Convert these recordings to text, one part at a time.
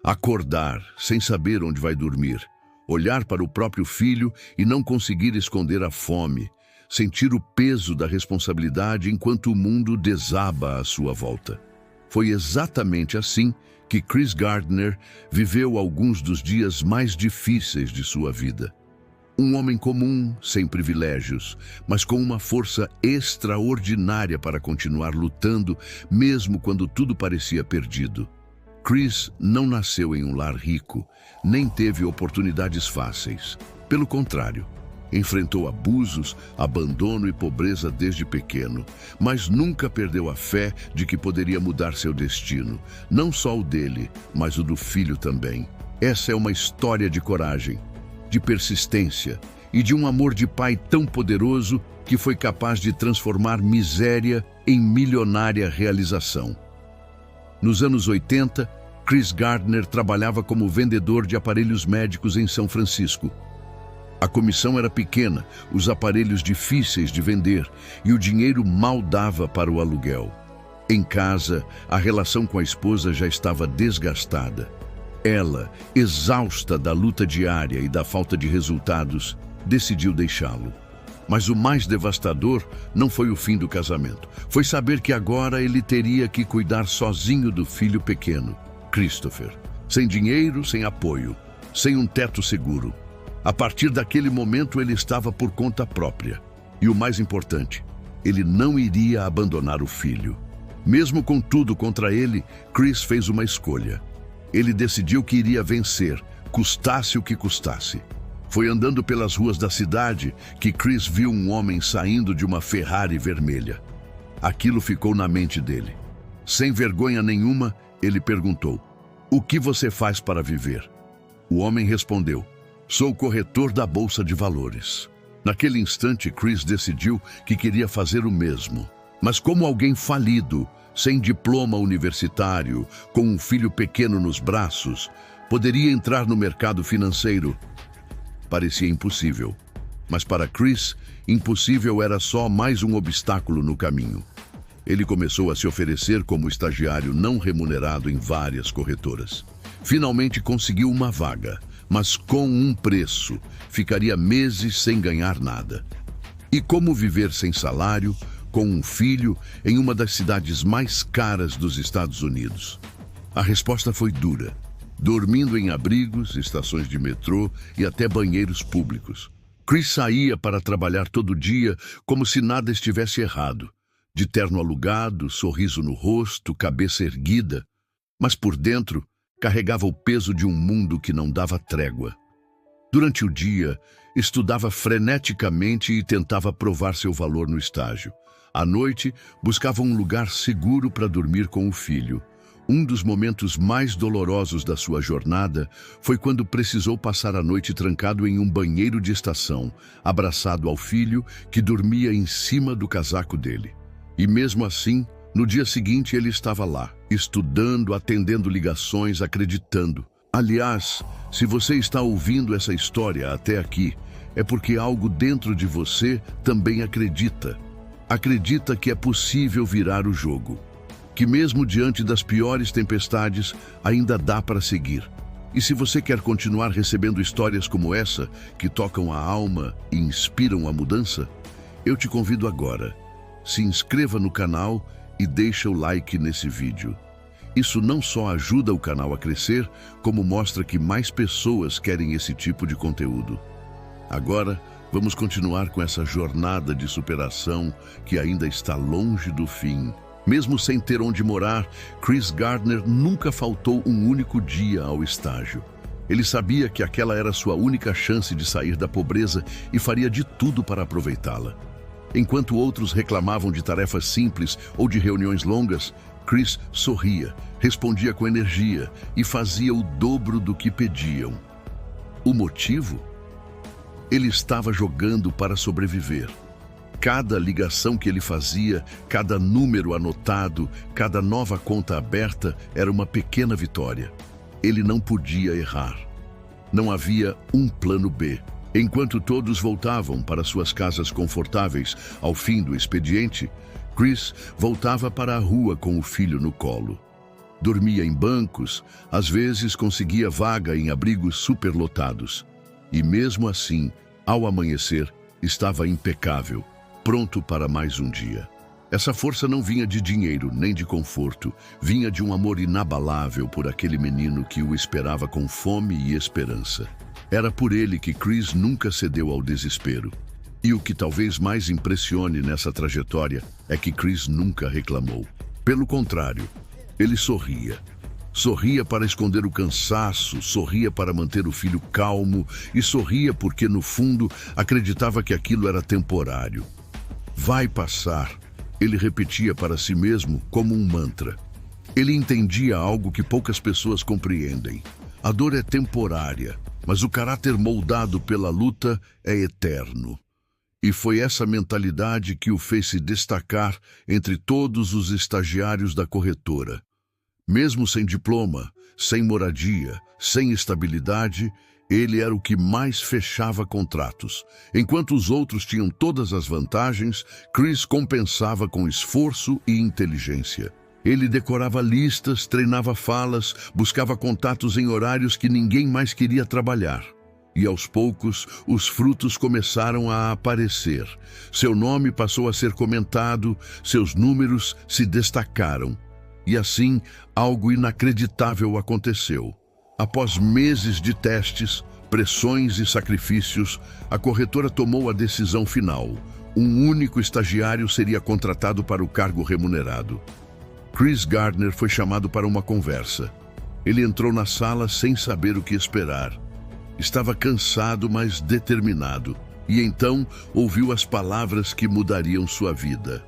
Acordar sem saber onde vai dormir, olhar para o próprio filho e não conseguir esconder a fome, sentir o peso da responsabilidade enquanto o mundo desaba à sua volta. Foi exatamente assim que Chris Gardner viveu alguns dos dias mais difíceis de sua vida. Um homem comum, sem privilégios, mas com uma força extraordinária para continuar lutando, mesmo quando tudo parecia perdido. Chris não nasceu em um lar rico, nem teve oportunidades fáceis. Pelo contrário, enfrentou abusos, abandono e pobreza desde pequeno, mas nunca perdeu a fé de que poderia mudar seu destino, não só o dele, mas o do filho também. Essa é uma história de coragem, de persistência e de um amor de pai tão poderoso que foi capaz de transformar miséria em milionária realização. Nos anos 80, Chris Gardner trabalhava como vendedor de aparelhos médicos em São Francisco. A comissão era pequena, os aparelhos difíceis de vender e o dinheiro mal dava para o aluguel. Em casa, a relação com a esposa já estava desgastada. Ela, exausta da luta diária e da falta de resultados, decidiu deixá-lo. Mas o mais devastador não foi o fim do casamento. Foi saber que agora ele teria que cuidar sozinho do filho pequeno, Christopher. Sem dinheiro, sem apoio, sem um teto seguro. A partir daquele momento ele estava por conta própria. E o mais importante, ele não iria abandonar o filho. Mesmo com tudo contra ele, Chris fez uma escolha. Ele decidiu que iria vencer, custasse o que custasse. Foi andando pelas ruas da cidade que Chris viu um homem saindo de uma Ferrari vermelha. Aquilo ficou na mente dele. Sem vergonha nenhuma, ele perguntou: "O que você faz para viver?" O homem respondeu: "Sou corretor da Bolsa de Valores." Naquele instante, Chris decidiu que queria fazer o mesmo. Mas como alguém falido, sem diploma universitário, com um filho pequeno nos braços, poderia entrar no mercado financeiro? Parecia impossível. Mas para Chris, impossível era só mais um obstáculo no caminho. Ele começou a se oferecer como estagiário não remunerado em várias corretoras. Finalmente conseguiu uma vaga, mas com um preço. Ficaria meses sem ganhar nada. E como viver sem salário, com um filho, em uma das cidades mais caras dos Estados Unidos? A resposta foi dura. Dormindo em abrigos, estações de metrô e até banheiros públicos. Chris saía para trabalhar todo dia como se nada estivesse errado. De terno alugado, sorriso no rosto, cabeça erguida. Mas por dentro, carregava o peso de um mundo que não dava trégua. Durante o dia, estudava freneticamente e tentava provar seu valor no estágio. À noite, buscava um lugar seguro para dormir com o filho. Um dos momentos mais dolorosos da sua jornada foi quando precisou passar a noite trancado em um banheiro de estação, abraçado ao filho que dormia em cima do casaco dele. E mesmo assim, no dia seguinte ele estava lá, estudando, atendendo ligações, acreditando. Aliás, se você está ouvindo essa história até aqui, é porque algo dentro de você também acredita. Acredita que é possível virar o jogo. Que mesmo diante das piores tempestades, ainda dá para seguir. E se você quer continuar recebendo histórias como essa, que tocam a alma e inspiram a mudança, eu te convido agora. Se inscreva no canal e deixa o like nesse vídeo. Isso não só ajuda o canal a crescer, como mostra que mais pessoas querem esse tipo de conteúdo. Agora, vamos continuar com essa jornada de superação que ainda está longe do fim. Mesmo sem ter onde morar, Chris Gardner nunca faltou um único dia ao estágio. Ele sabia que aquela era sua única chance de sair da pobreza e faria de tudo para aproveitá-la. Enquanto outros reclamavam de tarefas simples ou de reuniões longas, Chris sorria, respondia com energia e fazia o dobro do que pediam. O motivo? Ele estava jogando para sobreviver. Cada ligação que ele fazia, cada número anotado, cada nova conta aberta era uma pequena vitória. Ele não podia errar. Não havia um plano B. Enquanto todos voltavam para suas casas confortáveis ao fim do expediente, Chris voltava para a rua com o filho no colo. dormia em bancos, às vezes conseguia vaga em abrigos superlotados. E mesmo assim, ao amanhecer, estava impecável, pronto para mais um dia. Essa força não vinha de dinheiro nem de conforto, vinha de um amor inabalável por aquele menino que o esperava com fome e esperança. Era por ele que Chris nunca cedeu ao desespero. E o que talvez mais impressione nessa trajetória é que Chris nunca reclamou. Pelo contrário, ele sorria. Sorria para esconder o cansaço, sorria para manter o filho calmo e sorria porque, no fundo, acreditava que aquilo era temporário. Vai passar, ele repetia para si mesmo como um mantra. Ele entendia algo que poucas pessoas compreendem. A dor é temporária, mas o caráter moldado pela luta é eterno. E foi essa mentalidade que o fez se destacar entre todos os estagiários da corretora. Mesmo sem diploma, sem moradia, sem estabilidade, ele era o que mais fechava contratos. Enquanto os outros tinham todas as vantagens, Chris compensava com esforço e inteligência. Ele decorava listas, treinava falas, buscava contatos em horários que ninguém mais queria trabalhar. E aos poucos, os frutos começaram a aparecer. Seu nome passou a ser comentado, seus números se destacaram. E assim, algo inacreditável aconteceu. Após meses de testes, pressões e sacrifícios, a corretora tomou a decisão final. Um único estagiário seria contratado para o cargo remunerado. Chris Gardner foi chamado para uma conversa. Ele entrou na sala sem saber o que esperar. Estava cansado, mas determinado. E então ouviu as palavras que mudariam sua vida.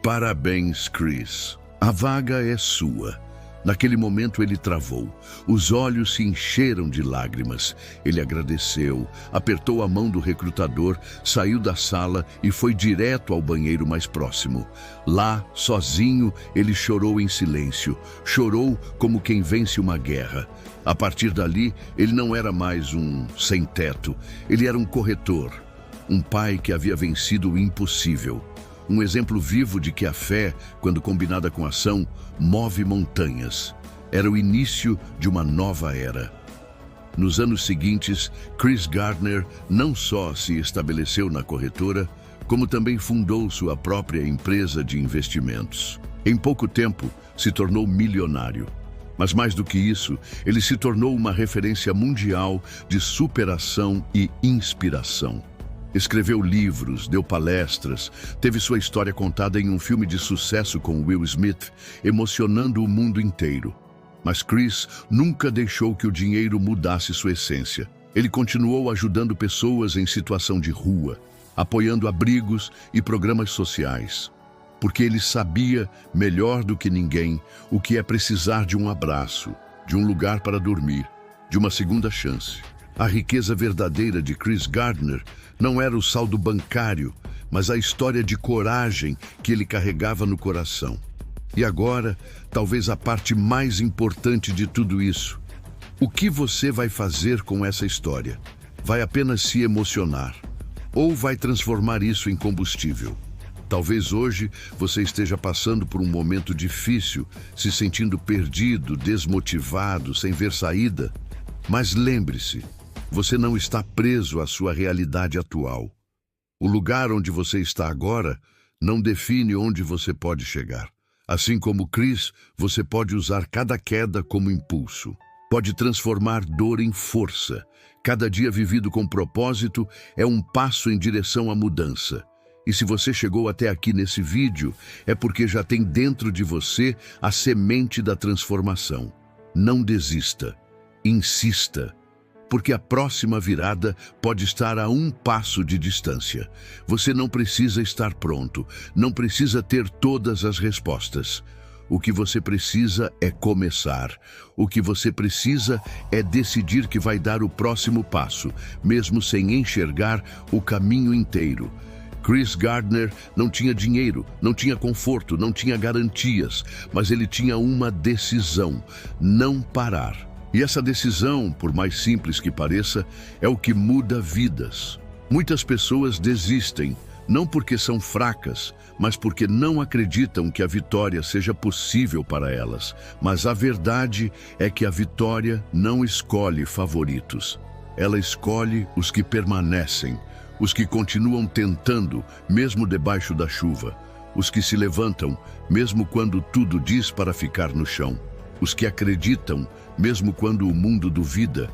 Parabéns, Chris. A vaga é sua. Naquele momento ele travou. Os olhos se encheram de lágrimas. Ele agradeceu, apertou a mão do recrutador, saiu da sala e foi direto ao banheiro mais próximo. Lá, sozinho, ele chorou em silêncio. Chorou como quem vence uma guerra. A partir dali, ele não era mais um sem-teto. Ele era um corretor. Um pai que havia vencido o impossível. Um exemplo vivo de que a fé, quando combinada com ação, move montanhas. Era o início de uma nova era. Nos anos seguintes, Chris Gardner não só se estabeleceu na corretora, como também fundou sua própria empresa de investimentos. Em pouco tempo, se tornou milionário. Mas mais do que isso, ele se tornou uma referência mundial de superação e inspiração. Escreveu livros, deu palestras, teve sua história contada em um filme de sucesso com Will Smith, emocionando o mundo inteiro. Mas Chris nunca deixou que o dinheiro mudasse sua essência. Ele continuou ajudando pessoas em situação de rua, apoiando abrigos e programas sociais. Porque ele sabia, melhor do que ninguém, o que é precisar de um abraço, de um lugar para dormir, de uma segunda chance. A riqueza verdadeira de Chris Gardner não era o saldo bancário, mas a história de coragem que ele carregava no coração. E agora, talvez a parte mais importante de tudo isso. O que você vai fazer com essa história? Vai apenas se emocionar? Ou vai transformar isso em combustível? Talvez hoje você esteja passando por um momento difícil, se sentindo perdido, desmotivado, sem ver saída. Mas lembre-se, você não está preso à sua realidade atual. O lugar onde você está agora não define onde você pode chegar. Assim como Chris, você pode usar cada queda como impulso. Pode transformar dor em força. Cada dia vivido com propósito é um passo em direção à mudança. E se você chegou até aqui nesse vídeo, é porque já tem dentro de você a semente da transformação. Não desista. Insista. Porque a próxima virada pode estar a um passo de distância. Você não precisa estar pronto, não precisa ter todas as respostas. O que você precisa é começar. O que você precisa é decidir que vai dar o próximo passo, mesmo sem enxergar o caminho inteiro. Chris Gardner não tinha dinheiro, não tinha conforto, não tinha garantias, mas ele tinha uma decisão: não parar. E essa decisão, por mais simples que pareça, é o que muda vidas. Muitas pessoas desistem, não porque são fracas, mas porque não acreditam que a vitória seja possível para elas. Mas a verdade é que a vitória não escolhe favoritos. Ela escolhe os que permanecem, os que continuam tentando, mesmo debaixo da chuva, os que se levantam, mesmo quando tudo diz para ficar no chão, os que acreditam, mesmo quando o mundo duvida.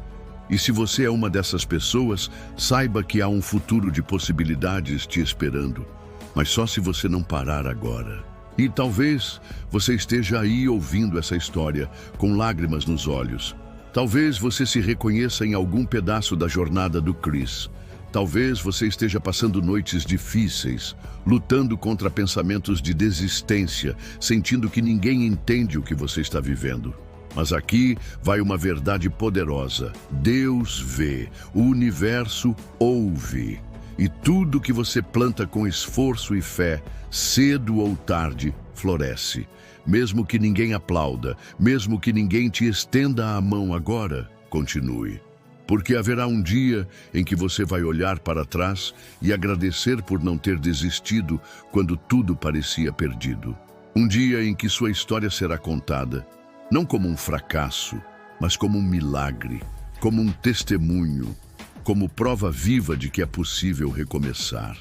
E se você é uma dessas pessoas, saiba que há um futuro de possibilidades te esperando, mas só se você não parar agora. E talvez você esteja aí ouvindo essa história com lágrimas nos olhos. Talvez você se reconheça em algum pedaço da jornada do Chris. Talvez você esteja passando noites difíceis, lutando contra pensamentos de desistência, sentindo que ninguém entende o que você está vivendo. Mas aqui vai uma verdade poderosa. Deus vê, o universo ouve. E tudo que você planta com esforço e fé, cedo ou tarde, floresce. Mesmo que ninguém aplauda, mesmo que ninguém te estenda a mão agora, continue. Porque haverá um dia em que você vai olhar para trás e agradecer por não ter desistido quando tudo parecia perdido. Um dia em que sua história será contada, não como um fracasso, mas como um milagre, como um testemunho, como prova viva de que é possível recomeçar.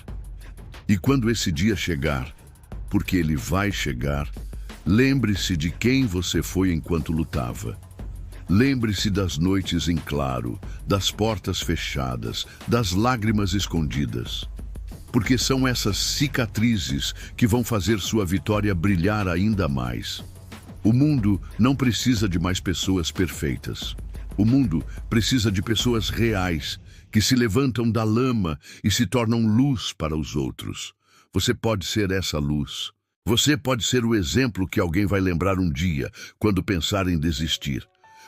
E quando esse dia chegar, porque ele vai chegar, lembre-se de quem você foi enquanto lutava. Lembre-se das noites em claro, das portas fechadas, das lágrimas escondidas. Porque são essas cicatrizes que vão fazer sua vitória brilhar ainda mais. O mundo não precisa de mais pessoas perfeitas. O mundo precisa de pessoas reais, que se levantam da lama e se tornam luz para os outros. Você pode ser essa luz. Você pode ser o exemplo que alguém vai lembrar um dia, quando pensar em desistir.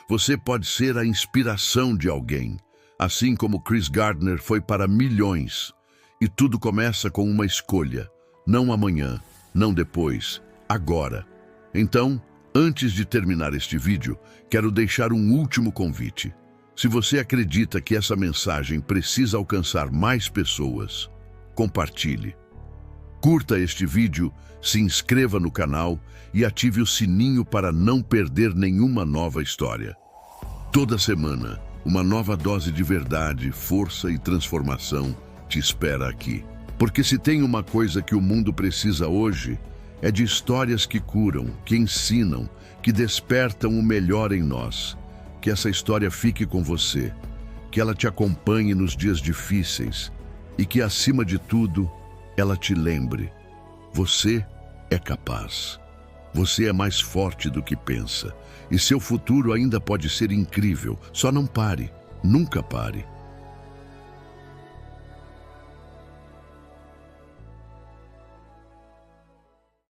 Você pode ser a inspiração de alguém, assim como Chris Gardner foi para milhões. E tudo começa com uma escolha. Não amanhã, não depois, agora. Então, antes de terminar este vídeo, quero deixar um último convite. Se você acredita que essa mensagem precisa alcançar mais pessoas, compartilhe. Curta este vídeo, se inscreva no canal e ative o sininho para não perder nenhuma nova história. Toda semana, uma nova dose de verdade, força e transformação te espera aqui. Porque se tem uma coisa que o mundo precisa hoje, é de histórias que curam, que ensinam, que despertam o melhor em nós. Que essa história fique com você, que ela te acompanhe nos dias difíceis e que, acima de tudo, ela te lembre. Você é capaz. Você é mais forte do que pensa. E seu futuro ainda pode ser incrível. Só não pare. Nunca pare.